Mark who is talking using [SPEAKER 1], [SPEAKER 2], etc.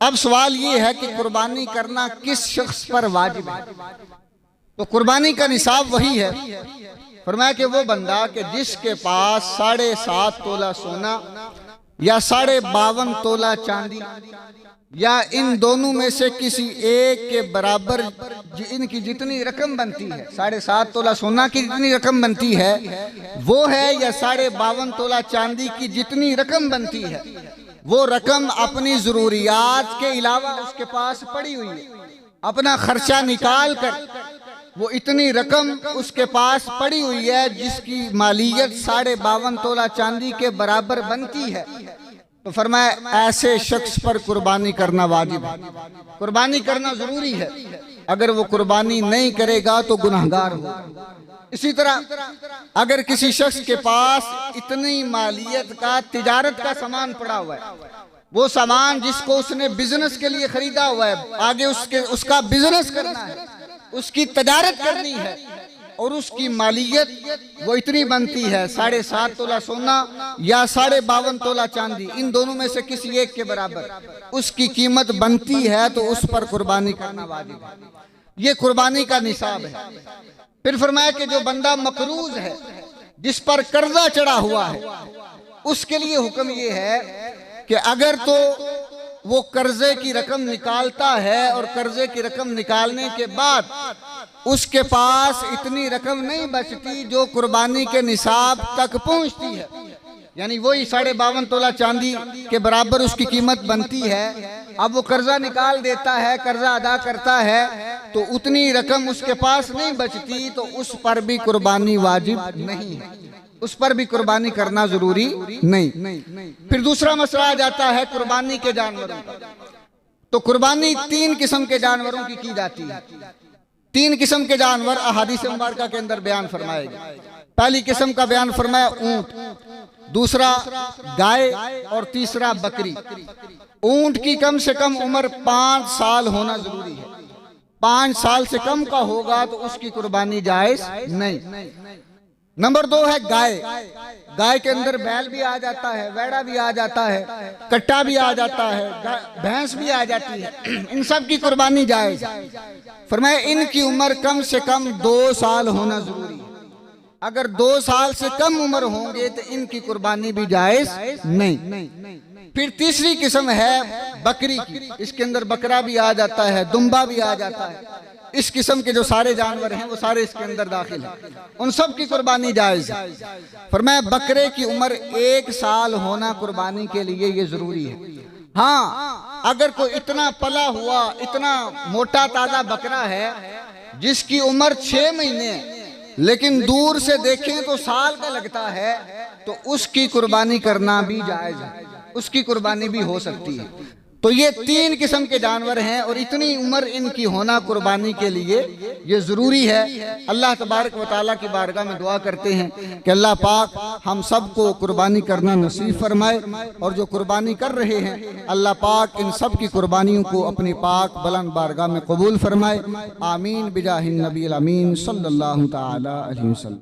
[SPEAKER 1] अब सवाल ये है कि कुर्बानी करना किस शख्स पर वाजिब है। तो कुर्बानी का निसाब वही है, फरमाया कि वो बंदा कि जिसके पास 7.5 तोला सोना या 52.5 तोला चांदी या इन दोनों में से किसी एक के बराबर इनकी जितनी रकम बनती है, 7.5 तोला सोना की जितनी रकम बनती है वो है, या 52.5 तोला चांदी की जितनी रकम बनती है वो रकम अपनी जरूरियात के अलावा उसके पास पड़ी हुई है, अपना खर्चा निकाल कर वो इतनी रकम उसके पास पड़ी हुई है जिसकी मालियत 52.5 तोला चांदी के बराबर बनती है। तो फरमाया ऐसे शख्स पर कुर्बानी करना वाजिब है, कुर्बानी करना जरूरी है। अगर वो कुर्बानी नहीं करेगा तो गुनहगार हो। इसी तरह अगर किसी शख्स के पास इतनी मालियत का तिजारत का सामान पड़ा हुआ है, वो सामान जिसको उसने बिजनेस के लिए खरीदा हुआ है, आगे उसका बिजनेस करना है, उसकी तजारत करनी है, और उसकी मालियत वो इतनी बनती है 7.5 तोला सोना या 52.5 तोला चांदी, इन दोनों में से किसी एक के बराबर उसकी कीमत बनती है, तो उस पर कुर्बानी करना वाजिब है। ये कुर्बानी का निसाब है। फिर फरमाया कि जो बंदा मकरूज है, जिस पर कर्जा चढ़ा हुआ है, उसके लिए हुक्म ये है कि अगर तो वो कर्जे की रकम निकालता है और कर्जे की रकम निकालने के बाद उसके पास इतनी रकम नहीं बचती जो कुर्बानी के निसाब तक पहुंचती है, यानी वही 52.5 तोला चांदी के बराबर उसकी कीमत बनती है, अब वो कर्जा निकाल देता है, कर्जा अदा करता है, तो उतनी रकम उसके पास नहीं बचती, तो उस पर भी कुर्बानी वाजिब नहीं है, उस पर भी कुर्बानी करना जरूरी नहीं। फिर दूसरा मसला आ जाता है कुर्बानी के जानवरों का। तो कुर्बानी 3 किस्म के जानवरों की जाती है। 3 किस्म के जानवर अहादीस मुबारका के अंदर बयान फरमाए गए। पहली किस्म का बयान फरमाया ऊंट, दूसरा गाय और तीसरा बकरी। ऊंट की कम से कम उम्र 5 साल होना जरूरी है। 5 साल से कम का होगा तो उसकी कुर्बानी जायज नहीं। नंबर 2 है गाय। गाय के अंदर बैल भी आ जाता है, वेड़ा भी आ जाता है, कट्टा भी आ जाता है, भैंस भी आ जाती है, इन सब की कुर्बानी जायज। फरमाया इनकी उम्र कम से कम 2 साल होना जरूरी है। अगर 2 साल से कम उम्र होंगे तो इनकी कुर्बानी भी जायज नहीं। फिर तीसरी किस्म है बकरी की। इसके अंदर बकरा भी आ जाता है, दुम्बा भी आ जाता है। इस किस्म के जो सारे जानवर हैं वो सारे इसके अंदर दाखिल हैं, उन सब की कुर्बानी जायज है। फरमाया बकरे की उम्र 1 साल होना कुर्बानी के लिए ये जरूरी है। हाँ, अगर कोई इतना पला हुआ, इतना मोटा ताजा बकरा है जिसकी उम्र 6 महीने है, लेकिन दूर से देखें तो साल का लगता है, तो उसकी कुर्बानी करना भी जायज है, उसकी कुर्बानी भी हो सकती है। तो ये 3 किस्म के जानवर हैं और इतनी उम्र इनकी होना कुर्बानी के लिए ये जरूरी है। अल्लाह तबारक व तआला की बारगाह में दुआ करते हैं कि अल्लाह पाक हम सबको कुर्बानी करना नसीब फरमाए, और जो कुर्बानी कर रहे हैं अल्लाह पाक इन सब की कुर्बानियों को अपनी पाक बुलंद बारगाह में कबूल फरमाए। आमीन बिजाहिन नबी अमीन सल्लल्लाहु तआला अलैहि वसल्लम।